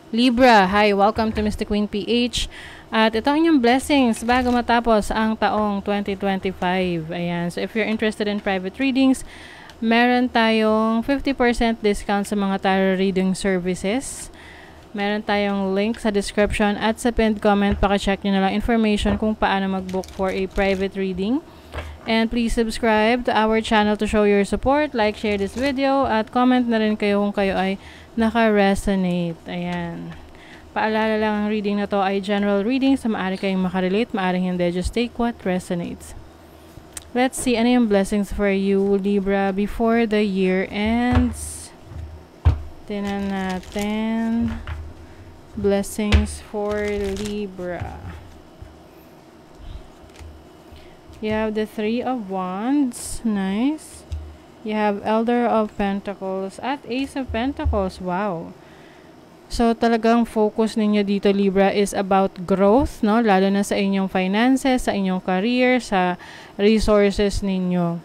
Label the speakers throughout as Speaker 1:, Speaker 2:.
Speaker 1: Libra, hi, welcome to Mystic Queen PH. At ito ang inyong blessings bago matapos ang taong 2025. Ayan, so if you're interested in private readings, meron tayong 50% discount sa mga tarot reading services. Meron tayong link sa description at sa pinned comment. Paki-check nyo na lang information kung paano mag-book for a private reading. And please subscribe to our channel to show your support. Like, share this video, at comment na rin kayo kung kayo ay naka-resonate. Ayan. Paalala lang, ang reading na to ay general reading. So, maaari kayong makarelate, maaari hindi. Just take what resonates. Let's see, ano yung blessings for you, Libra, before the year ends. Tingnan natin. Blessings for Libra. You have the Three of Wands. Nice. You have Elder of Pentacles at Ace of Pentacles. Wow. So, talagang focus ninyo dito, Libra, is about growth, no? Lalo na sa inyong finances, sa inyong career, sa resources ninyo.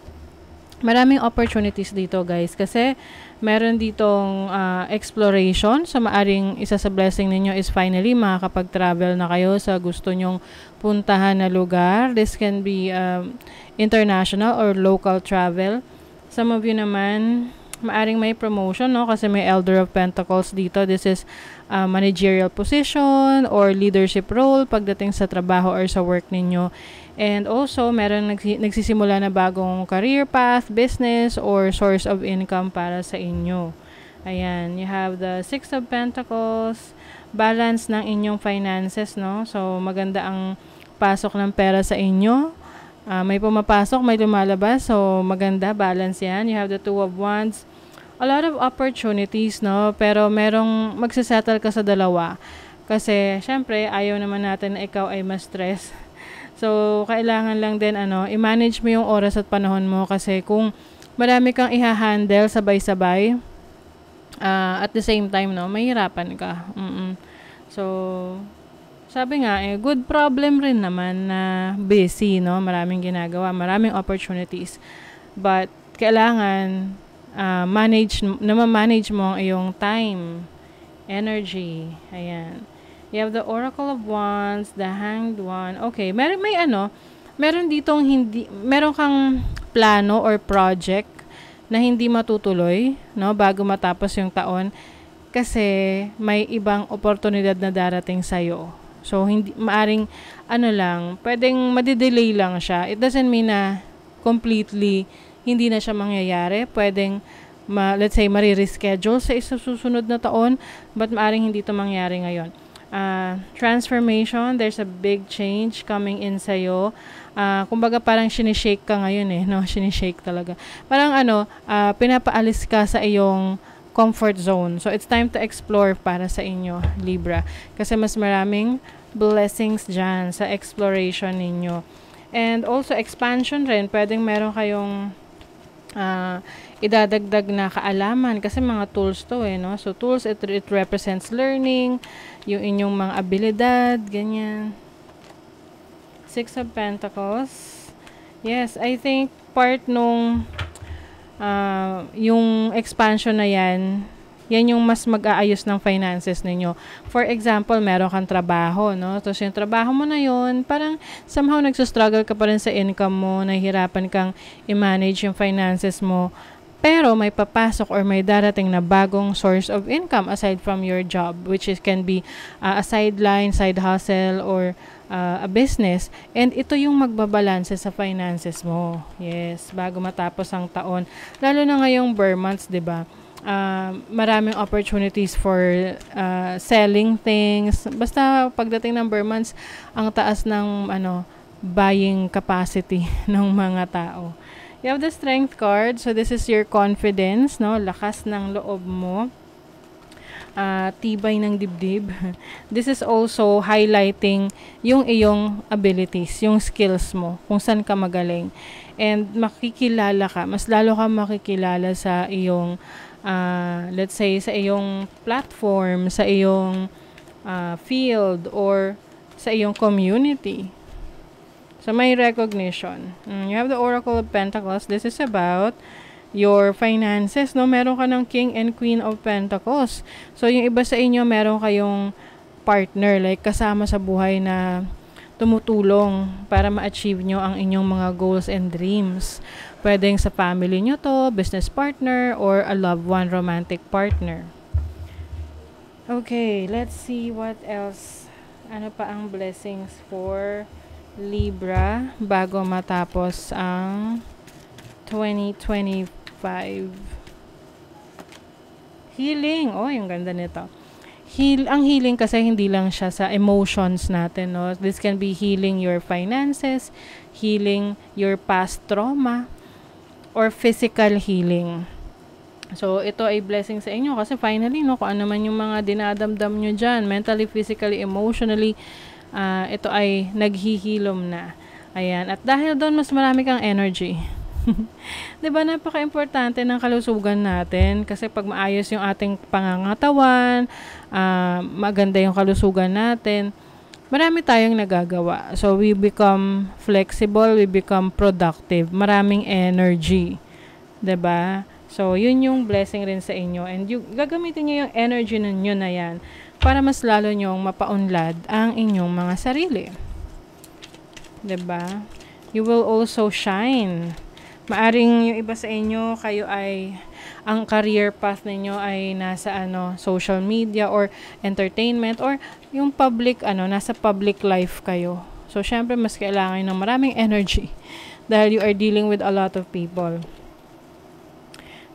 Speaker 1: Maraming opportunities dito, guys, kasi meron ditong exploration. So, maaring isa sa blessing ninyo is finally makakapag-travel na kayo sa gusto nyong puntahan na lugar. This can be international or local travel. Some of you naman, maaring may promotion, no? Kasi may Elder of Pentacles dito. This is managerial position or leadership role pagdating sa trabaho or sa work ninyo. And also, meron nagsisimula na bagong career path, business, or source of income para sa inyo. Ayan, you have the Six of Pentacles, balance ng inyong finances, no? So, maganda ang pasok ng pera sa inyo. May pumapasok, may lumalabas. So, maganda, balance yan. You have the Two of Wands. A lot of opportunities, no? Pero merong magsasettle ka sa dalawa. Kasi, syempre, ayaw naman natin na ikaw ay ma-stress. So, kailangan lang din, i-manage mo yung oras at panahon mo. Kasi kung marami kang i-handle sabay-sabay, at the same time, no, mahirapan ka. So, sabi nga, good problem rin naman na busy, no? Maraming ginagawa, maraming opportunities. But, kailangan, manage mo ang iyong time, energy. Ayan. You have the Oracle of Wands, the Hanged One. Okay, meron ditong meron kang plano or project na hindi matutuloy, no, bago matapos yung taon kasi may ibang oportunidad na darating sa'yo. So, maaring, pwedeng madidelay lang siya. It doesn't mean na completely hindi na siya mangyayari. Pwedeng, let's say, marireschedule sa susunod na taon, but maaring hindi ito mangyari ngayon. Transformation, there's a big change coming in sa'yo. Kumbaga parang sinishake ka ngayon no? Sinishake talaga. Parang pinapaalis ka sa iyong comfort zone. So, it's time to explore para sa inyo, Libra. Kasi mas maraming blessings dyan sa exploration ninyo. And also, expansion rin. Pwedeng meron kayong idadagdag na kaalaman kasi mga tools to no? So, tools, it represents learning, yung inyong mga abilidad, ganyan. Six of Pentacles. Yes, I think part nung yung expansion na yan yung mas mag-aayos ng finances ninyo. For example, meron kang trabaho, no? Tapos yung trabaho mo na yun, parang somehow nagsustruggle ka pa rin sa income mo, nahihirapan kang i-manage yung finances mo, pero may papasok or may darating na bagong source of income aside from your job, which can be a sideline, side hustle, or a business. And ito yung magbabalanse sa finances mo. Yes, bago matapos ang taon. Lalo na ngayong Burr months, diba? Maraming opportunities for selling things. Basta pagdating ng Burr months, ang taas ng buying capacity ng mga tao. You have the Strength card. So, this is your confidence, no? Lakas ng loob mo. Tibay ng dibdib. This is also highlighting yung iyong abilities, yung skills mo, kung saan ka magaling. And makikilala ka, mas lalo ka makikilala sa iyong, let's say, sa iyong platform, sa iyong field, or sa iyong community. So, may recognition. You have the Oracle of Pentacles. This is about your finances, no? Meron ka ng King and Queen of Pentacles. So, yung iba sa inyo, meron kayong partner, like kasama sa buhay na tumutulong para ma-achieve nyo ang inyong mga goals and dreams. Pwedeng sa family nyo to, business partner, or a loved one, romantic partner. Okay, let's see what else. Ano pa ang blessings for Libra bago matapos ang 2025. Healing. Oh, yung ganda nito. Ang healing kasi hindi lang siya sa emotions natin, no? This can be healing your finances, healing your past trauma, or physical healing. So, ito ay blessing sa inyo kasi finally, no, kung ano man yung mga dinadamdam nyo dyan, mentally, physically, emotionally, ito ay naghihilom na. Ayan. At dahil doon, mas marami kang energy. Diba, napaka-importante ng kalusugan natin kasi pag maayos yung ating pangangatawan, maganda yung kalusugan natin, marami tayong nagagawa. So, we become flexible, we become productive, maraming energy. Diba? So, yun yung blessing rin sa inyo. And gagamitin nyo yung energy ninyo na yan para mas lalo nyong mapaunlad ang inyong mga sarili. Diba? You will also shine. Maaring yung iba sa inyo, kayo ay, ang career path ninyo ay nasa social media or entertainment or yung public, nasa public life kayo. So, syempre, mas kailangan ng maraming energy dahil you are dealing with a lot of people.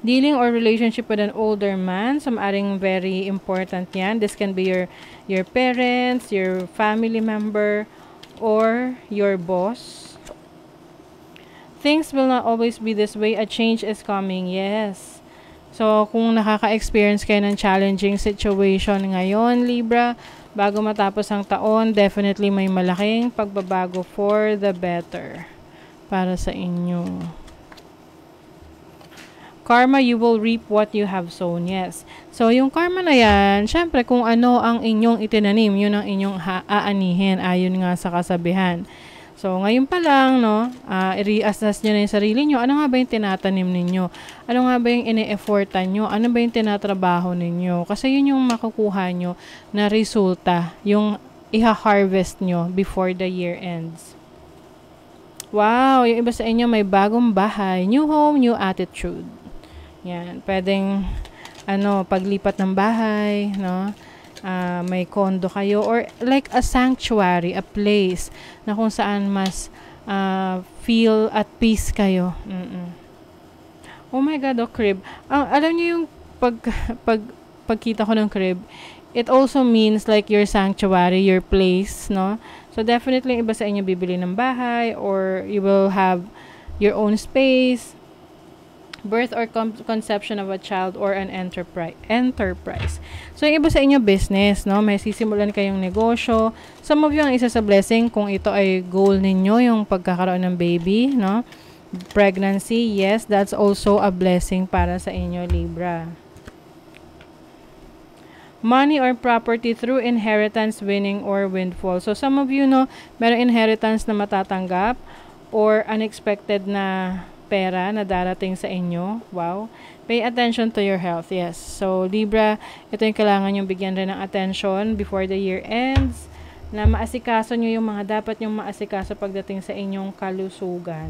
Speaker 1: Dealing or relationship with an older man, so maaring very important yan. This can be your parents, your family member, or your boss. Things will not always be this way. A change is coming. Yes. So, kung nakaka-experience kayo ng challenging situation ngayon, Libra, bago matapos ang taon, definitely may malaking pagbabago for the better para sa inyo. Karma, you will reap what you have sown. Yes. So, yung karma na yan, syempre, kung ano ang inyong itinanim, yun ang inyong aanihin, ayon nga sa kasabihan. So, ngayon pa lang, no, i-reassess nyo na yung sarili nyo. Ano nga ba yung tinatanim ninyo? Ano nga ba yung ine-effortan nyo? Ano ba yung tinatrabaho ninyo? Kasi yun yung makukuha nyo na resulta, yung iha-harvest nyo before the year ends. Wow, yung iba sa inyo may bagong bahay, new home, new attitude. Yan, pwedeng, paglipat ng bahay, no? May condo kayo or like a sanctuary, a place na kung saan mas feel at peace kayo. Oh my God, crib. Alam niyo yung pagkita ko ng crib, it also means like your sanctuary, your place, no? So definitely iba sa inyo bibili ng bahay or you will have your own space. Birth or conception of a child or an enterprise. So, yung iba sa inyo business, no? May sisimulan kayong negosyo. Some of you ang isa sa blessing kung ito ay goal ninyo, yung pagkakaroon ng baby, no? Pregnancy, yes, that's also a blessing para sa inyo, Libra. Money or property through inheritance, winning or windfall. So, some of you, no, merong inheritance na matatanggap or unexpected na pera na darating sa inyo. Wow. Pay attention to your health. Yes. So, Libra, ito yung kailangan yung bigyan rin ng attention before the year ends na maasikaso nyo yung mga dapat yung maasikaso pagdating sa inyong kalusugan.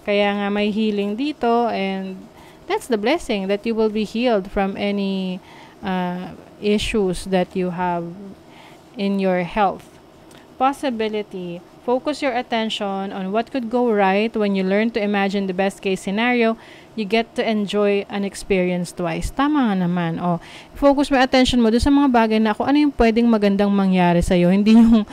Speaker 1: Kaya nga may healing dito and that's the blessing that you will be healed from any issues that you have in your health. Possibility. Focus your attention on what could go right. When you learn to imagine the best case scenario, you get to enjoy an experience twice. Tama nga naman. Focus mo attention mo doon sa mga bagay na kung ano yung pwedeng magandang mangyari sa'yo. Hindi yung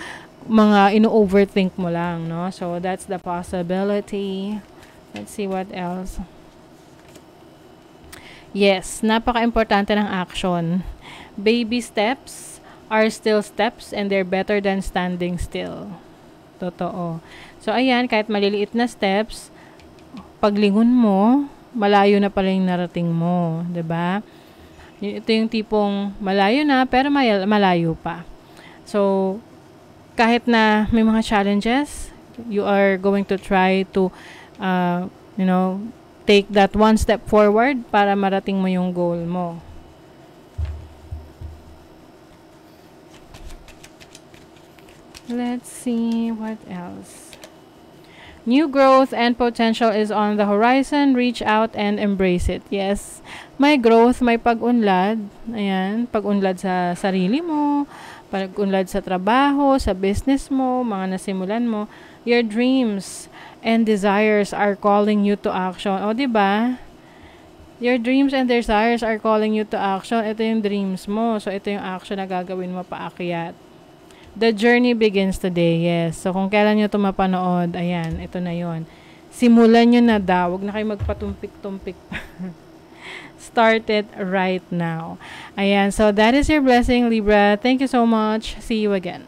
Speaker 1: mga ino-overthink mo lang, no? So, that's the possibility. Let's see what else. Yes, napaka-importante ng action. Baby steps are still steps and they're better than standing still. Totoo. So, ayan, kahit maliliit na steps, paglingon mo, malayo na pala yung narating mo. 'Di ba? Ito yung tipong malayo na, pero malayo pa. So, kahit na may mga challenges, you are going to try to you know, take that one step forward para marating mo yung goal mo. Let's see what else. New growth and potential is on the horizon. Reach out and embrace it. Yes, may growth, may pag-unlad. Ayan, pag-unlad sa sarili mo, pag-unlad sa trabaho, sa business mo, mga nasimulan mo. Your dreams and desires are calling you to action. O, diba? Your dreams and desires are calling you to action. Ito yung dreams mo. So, ito yung action na gagawin mo paakyat. The journey begins today, yes. So, kung kailan nyo ito mapanood, ayan, ito na yon. Simulan nyo na daw. Huwag na kayo magpatumpik-tumpik pa. Start it right now. Ayan, so that is your blessing, Libra. Thank you so much. See you again.